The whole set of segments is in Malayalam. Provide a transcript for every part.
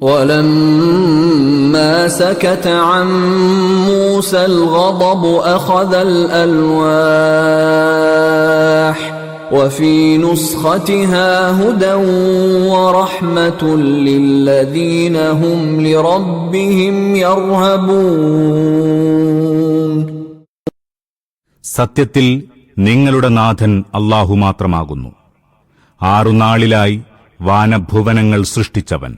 وَلَمَّا سَكَتَ عَن مُوسَى الْغَضَبُ أَخَذَ الْأَلْوَاحَ وَفِي نُسْخَتِهَا هُدًى وَرَحْمَةٌ لِّلَّذِينَ هُمْ لِرَبِّهِمْ يَرْهَبُونَ. സത്യത്തിൽ നിങ്ങളുടെ നാഥൻ അല്ലാഹു മാത്രമാകുന്നു. 6 നാളിലായി വാനഭുവനങ്ങൾ സൃഷ്ടിച്ചവൻ.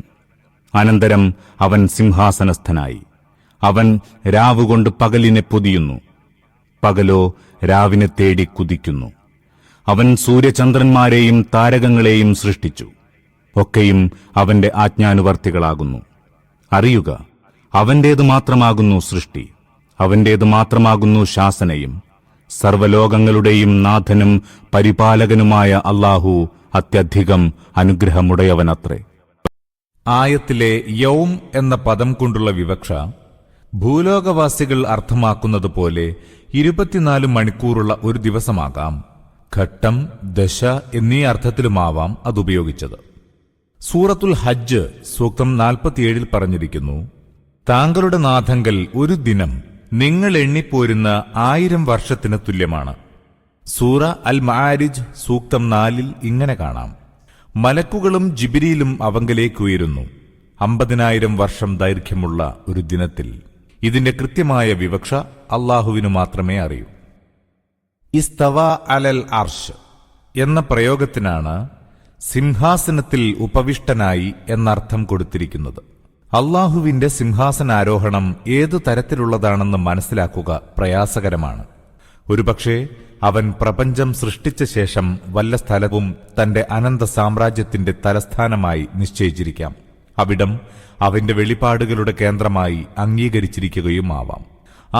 അനന്തരം അവൻ സിംഹാസനസ്ഥനായി. അവൻ രാവുകൊണ്ട് പകലിനെ പൊതിയുന്നു, പകലോ രാവിനെ തേടി കുതിക്കുന്നു. അവൻ സൂര്യചന്ദ്രന്മാരെയും താരകങ്ങളെയും സൃഷ്ടിച്ചു. ഒക്കെയും അവന്റെ ആജ്ഞാനുവർത്തികളാകുന്നു. അറിയുക, അവന്റേതു മാത്രമാകുന്നു സൃഷ്ടി, അവന്റേതു മാത്രമാകുന്നു ശാസനയും. സർവ്വലോകങ്ങളുടെയും നാഥനും പരിപാലകനുമായ അല്ലാഹു അത്യധികം അനുഗ്രഹമുടയവനത്രേ. ആയത്തിലെ യൗം എന്ന പദം കൊണ്ടുള്ള വിവക്ഷ ഭൂലോകവാസികൾ അർത്ഥമാക്കുന്നതുപോലെ 24 മണിക്കൂറുള്ള ഒരു ദിവസമാകാം, ഘട്ടം, ദശ എന്നീ അർത്ഥത്തിലുമാവാം അതുപയോഗിച്ചത്. സൂറത്തുൽ ഹജ്ജ് സൂക്തം 47 പറഞ്ഞിരിക്കുന്നു, താങ്കളുടെ നാഥങ്കൽ ഒരു ദിനം നിങ്ങൾ എണ്ണിപ്പോരുന്ന 1000 വർഷത്തിന് തുല്യമാണ്. സൂറ അൽ മആരിജ് സൂക്തം 4 ഇങ്ങനെ കാണാം, മലക്കുകളും ജിബ്രീലും അവങ്കലേക്ക് ഉയരുന്നു 50,000 വർഷം ദൈർഘ്യമുള്ള ഒരു ദിനത്തിൽ. ഇതിന്റെ കൃത്യമായ വിവക്ഷ അല്ലാഹുവിനു മാത്രമേ അറിയൂ. ഇസ്തവ അലൽ അർശ് എന്ന പ്രയോഗത്തിനാണ് സിംഹാസനത്തിൽ ഉപവിഷ്ടനായി എന്നർത്ഥം കൊടുത്തിരിക്കുന്നത്. അല്ലാഹുവിന്റെ സിംഹാസനാരോഹണം ഏതു തരത്തിലുള്ളതാണെന്ന് മനസ്സിലാക്കുക പ്രയാസകരമാണ്. ഒരുപക്ഷേ അവൻ പ്രപഞ്ചം സൃഷ്ടിച്ച ശേഷം വല്ല സ്ഥലവും തന്റെ അനന്ത സാമ്രാജ്യത്തിന്റെ തലസ്ഥാനമായി നിശ്ചയിച്ചിരിക്കാം. അവിടം അവന്റെ വെളിപാടുകളുടെ കേന്ദ്രമായി അംഗീകരിച്ചിരിക്കുകയുമാവാം.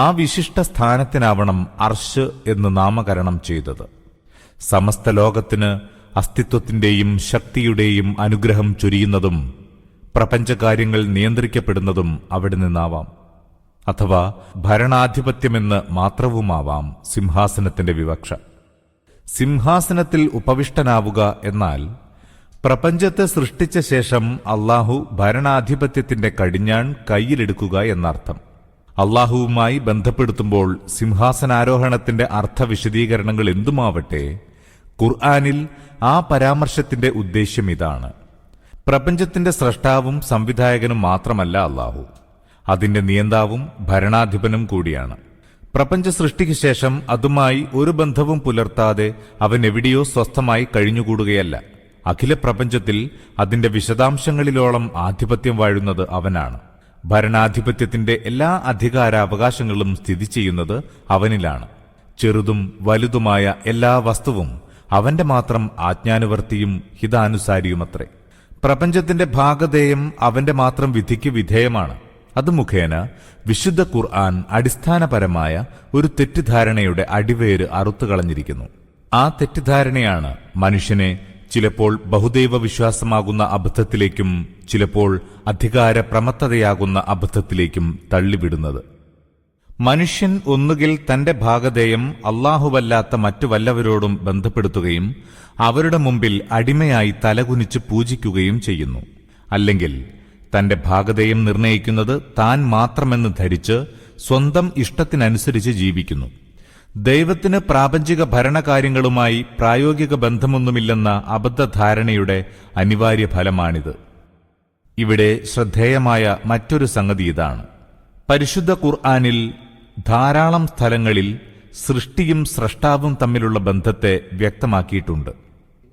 ആ വിശിഷ്ട സ്ഥാനത്തിനാവണം അർശ് എന്ന് നാമകരണം ചെയ്തത്. സമസ്ത ലോകത്തിന് അസ്തിത്വത്തിന്റെയും ശക്തിയുടെയും അനുഗ്രഹം ചൊരിയുന്നതും പ്രപഞ്ചകാര്യങ്ങൾ നിയന്ത്രിക്കപ്പെടുന്നതും അവിടെ നിന്നാവാം. അഥവാ ഭരണാധിപത്യമെന്ന് മാത്രവുമാവാം സിംഹാസനത്തിന്റെ വിവക്ഷ. സിംഹാസനത്തിൽ ഉപവിഷ്ടനാവുക എന്നാൽ പ്രപഞ്ചത്തെ സൃഷ്ടിച്ച ശേഷം അല്ലാഹു ഭരണാധിപത്യത്തിന്റെ കടിഞ്ഞാൺ കയ്യിലെടുക്കുക എന്നർത്ഥം. അല്ലാഹുവുമായി ബന്ധപ്പെടുത്തുമ്പോൾ സിംഹാസനാരോഹണത്തിന്റെ അർത്ഥവിശദീകരണങ്ങൾ എന്തുമാവട്ടെ, ഖുർആനിൽ ആ പരാമർശത്തിന്റെ ഉദ്ദേശ്യം ഇതാണ്. പ്രപഞ്ചത്തിന്റെ സ്രഷ്ടാവും സംവിധായകനും മാത്രമല്ല അല്ലാഹു, അതിന്റെ നിയന്താവും ഭരണാധിപനും കൂടിയാണ്. പ്രപഞ്ച സൃഷ്ടിക്ക് ശേഷം അതുമായി ഒരു ബന്ധവും പുലർത്താതെ അവൻ എവിടെയോ സ്വസ്ഥമായി കഴിഞ്ഞുകൂടുകയല്ല. അഖില പ്രപഞ്ചത്തിൽ അതിന്റെ വിശദാംശങ്ങളിലോളം ആധിപത്യം വാഴുന്നത് അവനാണ്. ഭരണാധിപത്യത്തിന്റെ എല്ലാ അധികാരാവകാശങ്ങളും സ്ഥിതി ചെയ്യുന്നത് അവനിലാണ്. ചെറുതും വലുതുമായ എല്ലാ വസ്തുവും അവന്റെ മാത്രം ആജ്ഞാനുവർത്തിയും ഹിതാനുസാരിയുമത്രേ. പ്രപഞ്ചത്തിന്റെ ഭാഗധേയം അവന്റെ മാത്രം വിധിക്ക് വിധേയമാണ്. അത് മുഖേന വിശുദ്ധ ഖുർആൻ അടിസ്ഥാനപരമായ ഒരു തെറ്റിദ്ധാരണയുടെ അടിവേര് അറുത്തുകളഞ്ഞിരിക്കുന്നു. ആ തെറ്റിദ്ധാരണയാണ് മനുഷ്യനെ ചിലപ്പോൾ ബഹുദൈവ വിശ്വാസമാകുന്ന അബദ്ധത്തിലേക്കും ചിലപ്പോൾ അധികാരപ്രമത്തതയാകുന്ന അബദ്ധത്തിലേക്കും തള്ളിവിടുന്നത്. മനുഷ്യൻ ഒന്നുകിൽ തന്റെ ഭാഗധേയം അല്ലാഹുവല്ലാത്ത മറ്റു വല്ലവരോടും ബന്ധപ്പെടുത്തുകയും അവരുടെ മുമ്പിൽ അടിമയായി തലകുനിച്ച് പൂജിക്കുകയും ചെയ്യുന്നു. അല്ലെങ്കിൽ തന്റെ ഭാഗധേയം നിർണയിക്കുന്നത് താൻ മാത്രമെന്ന് ധരിച്ച് സ്വന്തം ഇഷ്ടത്തിനനുസരിച്ച് ജീവിക്കുന്നു. ദൈവത്തിന് പ്രാപഞ്ചിക ഭരണകാര്യങ്ങളുമായി പ്രായോഗിക ബന്ധമൊന്നുമില്ലെന്ന അബദ്ധധാരണയുടെ അനിവാര്യ ഫലമാണിത്. ഇവിടെ ശ്രദ്ധേയമായ മറ്റൊരു സംഗതി ഇതാണ്. പരിശുദ്ധ ഖുർആനിൽ ധാരാളം സ്ഥലങ്ങളിൽ സൃഷ്ടിയും സ്രഷ്ടാവും തമ്മിലുള്ള ബന്ധത്തെ വ്യക്തമാക്കിയിട്ടുണ്ട്.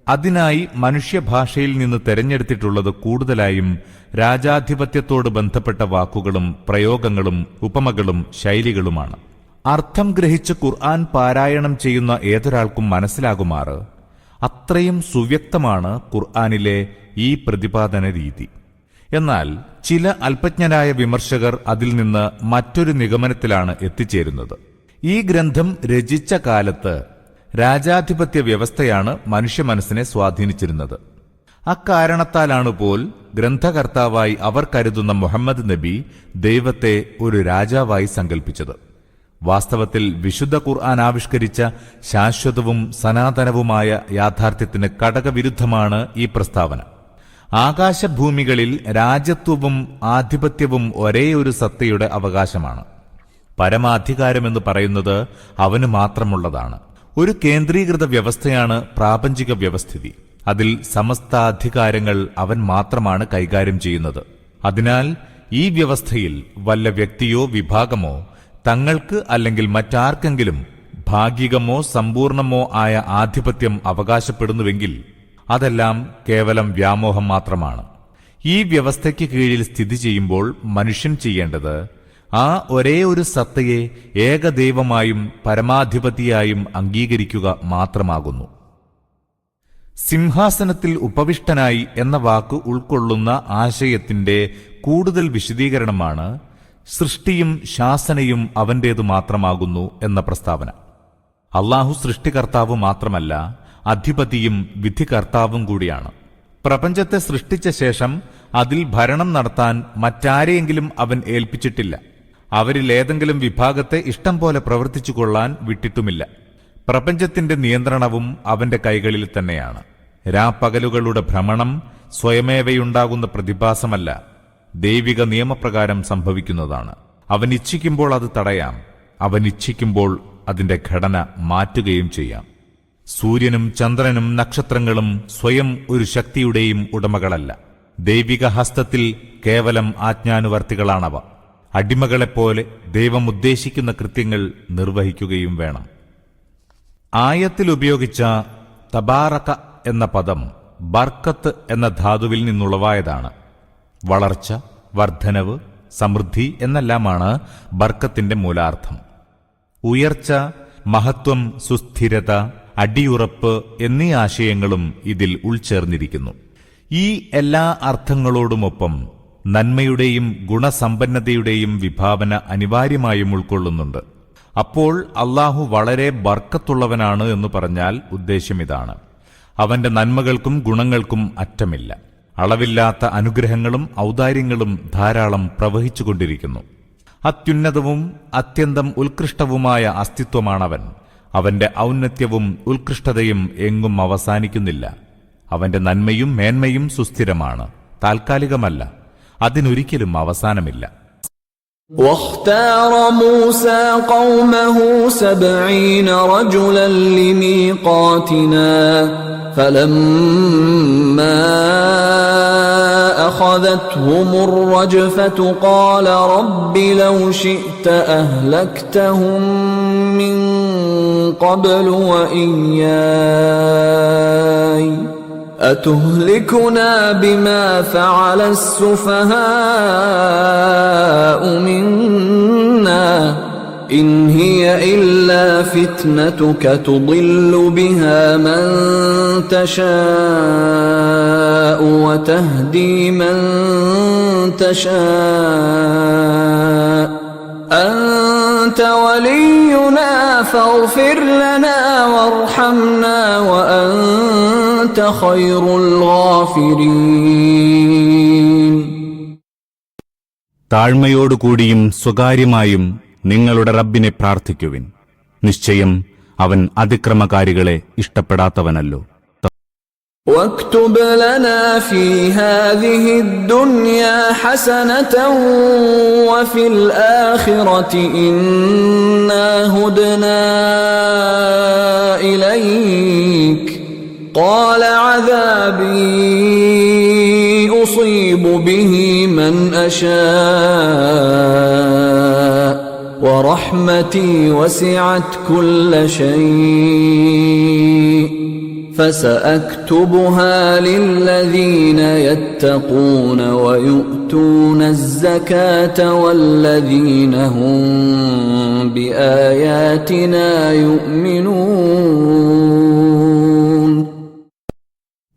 അതിനായി മനുഷ്യഭാഷയിൽ നിന്ന് തെരഞ്ഞെടുത്തിട്ടുള്ളത് കൂടുതലായും രാജാധിപത്യത്തോട് ബന്ധപ്പെട്ട വാക്കുകളും പ്രയോഗങ്ങളും ഉപമകളും ശൈലികളുമാണ്. അർത്ഥം ഗ്രഹിച്ച് ഖുർആൻ പാരായണം ചെയ്യുന്ന ഏതൊരാൾക്കും മനസ്സിലാകുമാറ് അത്രയും സുവ്യക്തമാണ് ഖുർആനിലെ ഈ പ്രതിപാദന രീതി. എന്നാൽ ചില അല്പജ്ഞരായ വിമർശകർ അതിൽ നിന്ന് മറ്റൊരു നിഗമനത്തിലാണ് എത്തിച്ചേരുന്നത്. ഈ ഗ്രന്ഥം രചിച്ച കാലത്ത് രാജാധിപത്യ വ്യവസ്ഥയാണ് മനുഷ്യ മനസ്സിനെ സ്വാധീനിച്ചിരുന്നത്. അക്കാരണത്താലാണ് പോൽ ഗ്രന്ഥകർത്താവായി അവർ കരുതുന്ന മുഹമ്മദ് നബി ദൈവത്തെ ഒരു രാജാവായി സങ്കൽപ്പിച്ചത്. വാസ്തവത്തിൽ വിശുദ്ധ ഖുർആൻ ആവിഷ്കരിച്ച ശാശ്വതവും സനാതനവുമായ യാഥാർത്ഥ്യത്തിന് കടകവിരുദ്ധമാണ് ഈ പ്രസ്താവന. ആകാശഭൂമികളിൽ രാജ്യത്വവും ആധിപത്യവും ഒരേ ഒരു സത്തയുടെ അവകാശമാണ്. പരമാധികാരമെന്ന് പറയുന്നത് അവന് മാത്രമുള്ളതാണ്. ഒരു കേന്ദ്രീകൃത വ്യവസ്ഥയാണ് പ്രാപഞ്ചിക വ്യവസ്ഥിതി. അതിൽ സമസ്ത അധികാരങ്ങൾ അവൻ മാത്രമാണ് കൈകാര്യം ചെയ്യുന്നത്. അതിനാൽ ഈ വ്യവസ്ഥയിൽ വല്ല വ്യക്തിയോ വിഭാഗമോ തങ്ങൾക്ക് അല്ലെങ്കിൽ മറ്റാർക്കെങ്കിലും ഭാഗികമോ സമ്പൂർണമോ ആയ ആധിപത്യം അവകാശപ്പെടുന്നുവെങ്കിൽ അതെല്ലാം കേവലം വ്യാമോഹം മാത്രമാണ്. ഈ വ്യവസ്ഥയ്ക്ക് കീഴിൽ സ്ഥിതി ചെയ്യുമ്പോൾ മനുഷ്യൻ ചെയ്യേണ്ടത് ആ ഒരേ ഒരു സത്തയെ ഏകദൈവമായും പരമാധിപതിയായും അംഗീകരിക്കുക മാത്രമാകുന്നു. സിംഹാസനത്തിൽ ഉപവിഷ്ടനായി എന്ന വാക്ക് ഉൾക്കൊള്ളുന്ന ആശയത്തിന്റെ കൂടുതൽ വിശദീകരണമാണ് സൃഷ്ടിയും ശാസനയും അവന്റേതു മാത്രമാകുന്നു എന്ന പ്രസ്താവന. അല്ലാഹു സൃഷ്ടികർത്താവ് മാത്രമല്ല, അധിപതിയും വിധികർത്താവും കൂടിയാണ്. പ്രപഞ്ചത്തെ സൃഷ്ടിച്ച ശേഷം അതിൽ ഭരണം നടത്താൻ മറ്റാരെയെങ്കിലും അവൻ ഏൽപ്പിച്ചിട്ടില്ല. അവരിൽ ഏതെങ്കിലും വിഭാഗത്തെ ഇഷ്ടം പോലെ പ്രവർത്തിച്ചുകൊള്ളാൻ വിട്ടിട്ടുമില്ല. പ്രപഞ്ചത്തിന്റെ നിയന്ത്രണവും അവന്റെ കൈകളിൽ തന്നെയാണ്. രാപ്പകലുകളുടെ ഭ്രമണം സ്വയമേവയുണ്ടാകുന്ന പ്രതിഭാസമല്ല, ദൈവിക നിയമപ്രകാരം സംഭവിക്കുന്നതാണ്. അവൻ ഇച്ഛിക്കുമ്പോൾ അത് തടയാം, അവൻ ഇച്ഛിക്കുമ്പോൾ അതിന്റെ ഘടന മാറ്റുകയും ചെയ്യാം. സൂര്യനും ചന്ദ്രനും നക്ഷത്രങ്ങളും സ്വയം ഒരു ശക്തിയുടെയും ഉടമകളല്ല. ദൈവിക ഹസ്തത്തിൽ കേവലം ആജ്ഞാനുവർത്തികളാണവ. അടിമകളെപ്പോലെ ദൈവം ഉദ്ദേശിക്കുന്ന കൃത്യങ്ങൾ നിർവഹിക്കുകയും വേണം. ആയത്തിൽ ഉപയോഗിച്ച തബാറക എന്ന പദം ബർക്കത്ത് എന്ന ധാതുവിൽ നിന്നുളവായതാണ്. വളർച്ച, വർദ്ധനവ്, സമൃദ്ധി എന്നെല്ലാമാണ് ബർക്കത്തിന്റെ മൂലാർത്ഥം. ഉയർച്ച, മഹത്വം, സുസ്ഥിരത, അടിയുറപ്പ് എന്നീ ആശയങ്ങളും ഇതിൽ ഉൾച്ചേർന്നിരിക്കുന്നു. ഈ എല്ലാ അർത്ഥങ്ങളോടുമൊപ്പം നന്മയുടെയും ഗുണസമ്പന്നതയുടെയും വിഭാവന അനിവാര്യമായും ഉൾക്കൊള്ളുന്നുണ്ട്. അപ്പോൾ അല്ലാഹു വളരെ ബർക്കത്തുള്ളവനാണ് എന്ന് പറഞ്ഞാൽ ഉദ്ദേശ്യമിതാണ്. അവന്റെ നന്മകൾക്കും ഗുണങ്ങൾക്കും അറ്റമില്ല. അളവില്ലാത്ത അനുഗ്രഹങ്ങളും ഔദാര്യങ്ങളും ധാരാളം പ്രവഹിച്ചുകൊണ്ടിരിക്കുന്നു. അത്യുന്നതവും അത്യന്തം ഉത്കൃഷ്ടവുമായ അസ്തിത്വമാണവൻ. അവന്റെ ഔന്നത്യവും ഉത്കൃഷ്ടതയും എങ്ങും അവസാനിക്കുന്നില്ല. അവന്റെ നന്മയും മേന്മയും സുസ്ഥിരമാണ്, താൽക്കാലികമല്ല. അതിനൊരിക്കലും അവസാനമില്ല. واختار موسى قومه 70 رجلا لميقاتنا فلما أخذتهم الرجفة قال رب لو شئت أهلكتهم من قبل وإياي أتهلكنا بما فعل السفهاء منا إن هي إلا فتنتك تضل بها من تشاء وتهدي من تشاء أنت ولينا فاغفر لنا وارحمنا وأنت خير الغافرين. താഴ്മയോടുകൂടിയും സ്വകാര്യമായും നിങ്ങളുടെ റബ്ബിനെ പ്രാർത്ഥിക്കുവിൻ. നിശ്ചയം അവൻ അതിക്രമകാരികളെ ഇഷ്ടപ്പെടാത്തവനല്ലോ. واكتب لنا في هذه الدنيا حسنة وفي الآخرة إنا هدنا إليك قال عذابي أصيب به من أشاء ورحمتي وسعت كل شيء فسأكتبها للذين يتقون ويؤتون الزكاة والذين هم بآياتنا يؤمنون.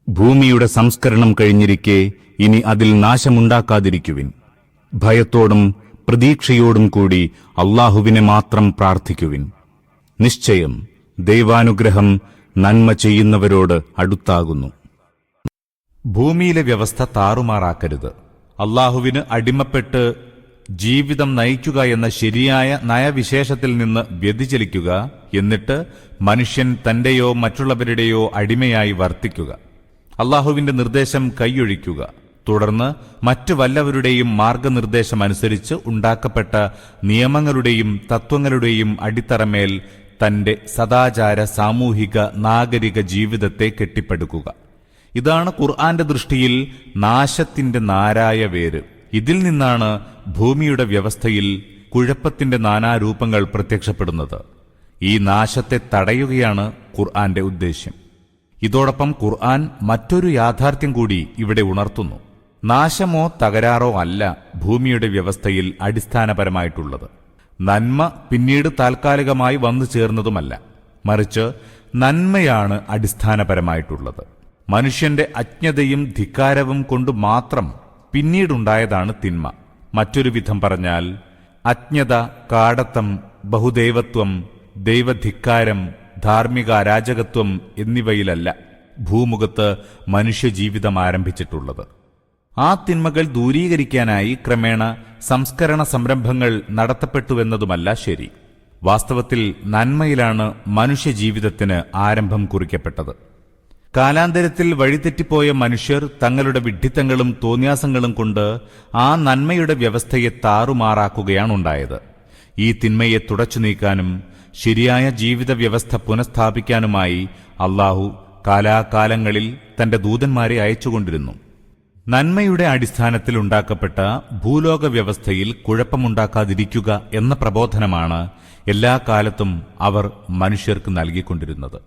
ഭൂമിയുടെ സംസ്കരണം കഴിഞ്ഞിരിക്കെ ഇനി അതിൽ നാശമുണ്ടാക്കാതിരിക്കുവിൻ. ഭയത്തോടും പ്രതീക്ഷയോടും കൂടി അല്ലാഹുവിനെ മാത്രം പ്രാർത്ഥിക്കുവിൻ. നിശ്ചയം ദൈവാനുഗ്രഹം നന്മ ചെയ്യുന്നവരോട് അടുത്താകുന്നു. ഭൂമിയിലെ വ്യവസ്ഥ താറുമാറാക്കരുത്. അല്ലാഹുവിന് അടിമപ്പെട്ട് ജീവിതം നയിക്കുക എന്ന ശരിയായ നയവിശേഷത്തിൽ നിന്ന് വ്യതിചലിക്കുക, എന്നിട്ട് മനുഷ്യൻ തന്റെയോ മറ്റുള്ളവരുടെയോ അടിമയായി വർത്തിക്കുക. അള്ളാഹുവിന്റെ നിർദ്ദേശം കൈയൊഴിക്കുക, തുടർന്ന് മറ്റു വല്ലവരുടെയും മാർഗനിർദ്ദേശമനുസരിച്ച് ഉണ്ടാക്കപ്പെട്ട നിയമങ്ങളുടെയും തത്വങ്ങളുടെയും അടിത്തറമേൽ തന്റെ സദാചാര സാമൂഹിക നാഗരിക ജീവിതത്തെ കെട്ടിപ്പടുക്കുക. ഇതാണ് ഖുർആന്റെ ദൃഷ്ടിയിൽ നാശത്തിന്റെ നാരായ വേര്. ഇതിൽ നിന്നാണ് ഭൂമിയുടെ വ്യവസ്ഥയിൽ കുഴപ്പത്തിന്റെ നാനാരൂപങ്ങൾ പ്രത്യക്ഷപ്പെടുന്നത്. ഈ നാശത്തെ തടയുകയാണ് ഖുർആന്റെ ഉദ്ദേശ്യം. ഇതോടൊപ്പം ഖുർആൻ മറ്റൊരു യാഥാർത്ഥ്യം കൂടി ഇവിടെ ഉണർത്തുന്നു. നാശമോ തകരാറോ അല്ല ഭൂമിയുടെ വ്യവസ്ഥയിൽ അടിസ്ഥാനപരമായിട്ടുള്ളത്. നന്മ പിന്നീട് താൽക്കാലികമായി വന്നു ചേർന്നതുമല്ല, മറിച്ച് നന്മയാണ് അടിസ്ഥാനപരമായിട്ടുള്ളത്. മനുഷ്യന്റെ അജ്ഞതയും ധിക്കാരവും കൊണ്ട് മാത്രം പിന്നീടുണ്ടായതാണ് തിന്മ. മറ്റൊരു വിധം പറഞ്ഞാൽ അജ്ഞത, കാടത്തം, ബഹുദൈവത്വം, ദൈവധിക്കാരം, ധാർമ്മിക അരാജകത്വം എന്നിവയിലല്ല ഭൂമുഖത്ത് മനുഷ്യജീവിതം ആരംഭിച്ചിട്ടുള്ളത്. ആ തിന്മകൾ ദൂരീകരിക്കാനായി ക്രമേണ സംസ്കരണ സംരംഭങ്ങൾ നടത്തപ്പെട്ടുവെന്നതുമല്ല ശരി. വാസ്തവത്തിൽ നന്മയിലാണ് മനുഷ്യജീവിതത്തിന് ആരംഭം കുറിക്കപ്പെട്ടത്. കാലാന്തരത്തിൽ വഴിതെറ്റിപ്പോയ മനുഷ്യർ തങ്ങളുടെ വിഡ്ഢിത്തങ്ങളും തോന്യാസങ്ങളും കൊണ്ട് ആ നന്മയുടെ വ്യവസ്ഥയെ താറുമാറാക്കുകയാണുണ്ടായത്. ഈ തിന്മയെ തുടച്ചു നീക്കാനും ശരിയായ ജീവിത വ്യവസ്ഥ പുനഃസ്ഥാപിക്കാനുമായി അള്ളാഹു കാലാകാലങ്ങളിൽ തന്റെ ദൂതന്മാരെ അയച്ചുകൊണ്ടിരുന്നു. നന്മയുടെ അടിസ്ഥാനത്തിൽ ഉണ്ടാക്കപ്പെട്ട ഭൂലോക വ്യവസ്ഥയിൽ കുഴപ്പമുണ്ടാക്കാതിരിക്കുക എന്ന പ്രബോധനമാണ് എല്ലാ കാലത്തും അവർ മനുഷ്യർക്ക് നൽകിക്കൊണ്ടിരുന്നത്.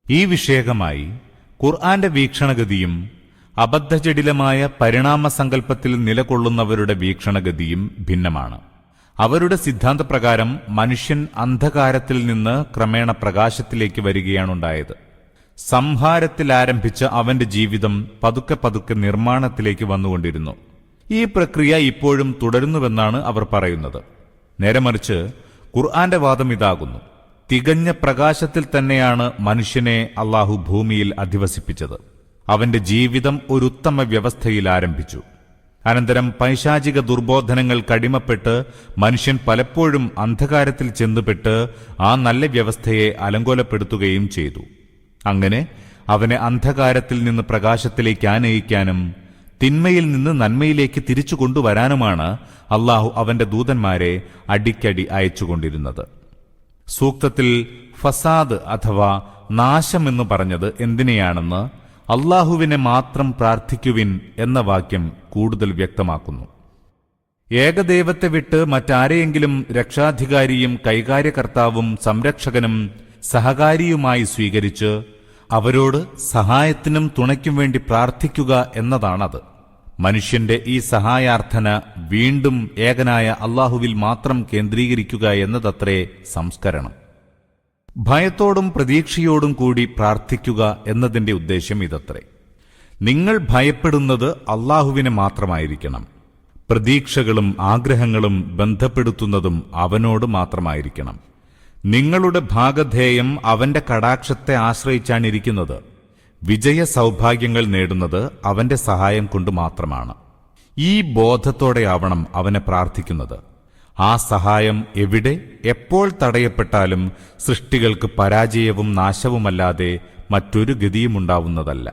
ഈ വിഷയകമായി ഖുർആന്റെ വീക്ഷണഗതിയും അബദ്ധജടിലമായ പരിണാമസങ്കല്പത്തിൽ നിലകൊള്ളുന്നവരുടെ വീക്ഷണഗതിയും ഭിന്നമാണ്. അവരുടെ സിദ്ധാന്തപ്രകാരം മനുഷ്യൻ അന്ധകാരത്തിൽ നിന്ന് ക്രമേണ പ്രകാശത്തിലേക്ക് വരികയാണുണ്ടായത്. സംഹാരത്തിൽ ആരംഭിച്ച അവന്റെ ജീവിതം പതുക്കെ പതുക്കെ നിർമ്മാണത്തിലേക്ക് വന്നുകൊണ്ടിരുന്നു. ഈ പ്രക്രിയ ഇപ്പോഴും തുടരുന്നുവെന്നാണ് അവർ പറയുന്നത്. നേരെമറിച്ച് ഖുർആന്റെ വാദം ഇതാകുന്നു: തികഞ്ഞ പ്രകാശത്തിൽ തന്നെയാണ് മനുഷ്യനെ അള്ളാഹു ഭൂമിയിൽ അധിവസിപ്പിച്ചത്. അവന്റെ ജീവിതം ഒരു ഉത്തമ വ്യവസ്ഥയിൽ ആരംഭിച്ചു. അനന്തരം പൈശാചിക ദുർബോധനങ്ങൾ കടിമപ്പെട്ട് മനുഷ്യൻ പലപ്പോഴും അന്ധകാരത്തിൽ ചെന്നുപെട്ട് ആ നല്ല വ്യവസ്ഥയെ അലങ്കോലപ്പെടുത്തുകയും ചെയ്തു. അങ്ങനെ അവനെ അന്ധകാരത്തിൽ നിന്ന് പ്രകാശത്തിലേക്ക് ആനയിക്കാനും തിന്മയിൽ നിന്ന് നന്മയിലേക്ക് തിരിച്ചു കൊണ്ടുവരാനുമാണ് അള്ളാഹു അവന്റെ ദൂതന്മാരെ അടിക്കടി അയച്ചുകൊണ്ടിരുന്നത്. സൂക്തത്തിൽ ഫസാദ് അഥവാ നാശമെന്ന് പറഞ്ഞത് എന്തിനെയാണെന്ന് അള്ളാഹുവിനെ മാത്രം പ്രാർത്ഥിക്കുവിൻ എന്ന വാക്യം കൂടുതൽ വ്യക്തമാക്കുന്നു. ഏകദൈവത്തെ വിട്ട് മറ്റാരെയെങ്കിലും രക്ഷാധികാരിയും കൈകാര്യകർത്താവും സംരക്ഷകനും സഹകാരിയുമായി സ്വീകരിച്ച് അവരോട് സഹായത്തിനും തുണയ്ക്കും വേണ്ടി പ്രാർത്ഥിക്കുക എന്നതാണത്. മനുഷ്യന്റെ ഈ സഹായാർത്ഥന വീണ്ടും ഏകനായ അള്ളാഹുവിൽ മാത്രം കേന്ദ്രീകരിക്കുക എന്നതത്രേ സംസ്കരണം. ഭയത്തോടും പ്രതീക്ഷയോടും കൂടി പ്രാർത്ഥിക്കുക എന്നതിന്റെ ഉദ്ദേശ്യം ഇതത്രേ. നിങ്ങൾ ഭയപ്പെടുന്നത് അള്ളാഹുവിനെ മാത്രമായിരിക്കണം. പ്രതീക്ഷകളും ആഗ്രഹങ്ങളും ബന്ധപ്പെടുത്തുന്നതും അവനോട് മാത്രമായിരിക്കണം. നിങ്ങളുടെ ഭാഗധേയം അവന്റെ കടാക്ഷത്തെ ആശ്രയിച്ചാണിരിക്കുന്നത്. വിജയ സൗഭാഗ്യങ്ങൾ നേടുന്നത് അവന്റെ സഹായം കൊണ്ട് മാത്രമാണ്. ഈ ബോധത്തോടെയാവണം അവനെ പ്രാർത്ഥിക്കുന്നത്. ആ സഹായം എവിടെ എപ്പോൾ തടയപ്പെട്ടാലും സൃഷ്ടികൾക്ക് പരാജയവും നാശവുമല്ലാതെ മറ്റൊരു ഗതിയുമുണ്ടാവുന്നതല്ല.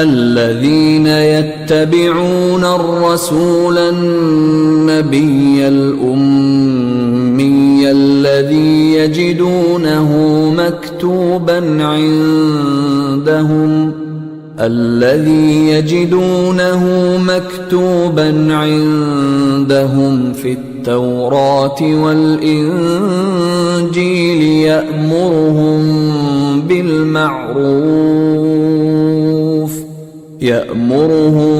الذين يتبعون الرسول النبي الأمي الذي يجدونه مكتوبا عندهم في التوراة والإنجيل يأمرهم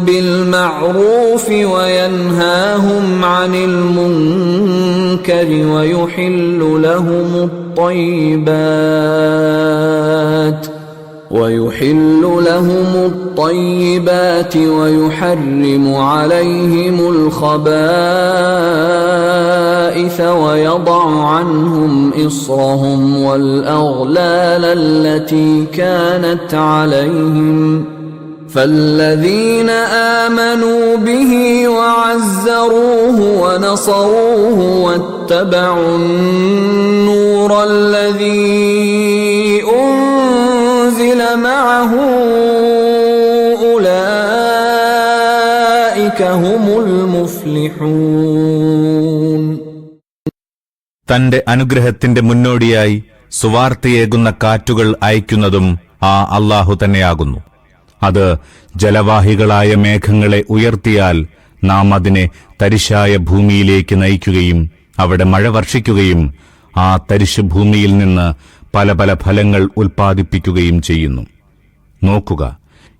بالمعروف وينهاهم عن المنكر ويحل لهم الطيبات ويحرم عليهم الخبائث ويضع عنهم إصرهم والأغلال التي كانت عليهم فالذين آمنوا به وعزروه ونصروه واتبعوا النور الذي أنزل معه هم المفلحون. തന്റെ അനുഗ്രഹത്തിന്റെ മുന്നോടിയായി സുവാർത്തയേകുന്ന കാറ്റുകൾ അയക്കുന്നതും ആ അല്ലാഹു തന്നെയാകുന്നു. അത് ജലവാഹികളായ മേഘങ്ങളെ ഉയർത്തിയാൽ നാം അതിനെ തരിശായ ഭൂമിയിലേക്ക് നയിക്കുകയും അവിടെ മഴ വർഷിക്കുകയും ആ തരിശു ഭൂമിയിൽ നിന്ന് പല പല ഫലങ്ങൾ ഉൽപ്പാദിപ്പിക്കുകയും ചെയ്യുന്നു. നോക്കുക,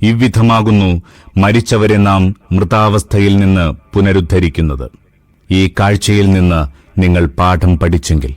ഇவ்விധമാകുന്നു മരിച്ചവരെ നാം മൃതാവസ്ഥയിൽ നിന്ന് പുനരുദ്ധരിക്കുന്നത്. ഈ കാഴ്ചയിൽ നിന്ന് നിങ്ങൾ പാഠം പഠിച്ചെങ്കിൽ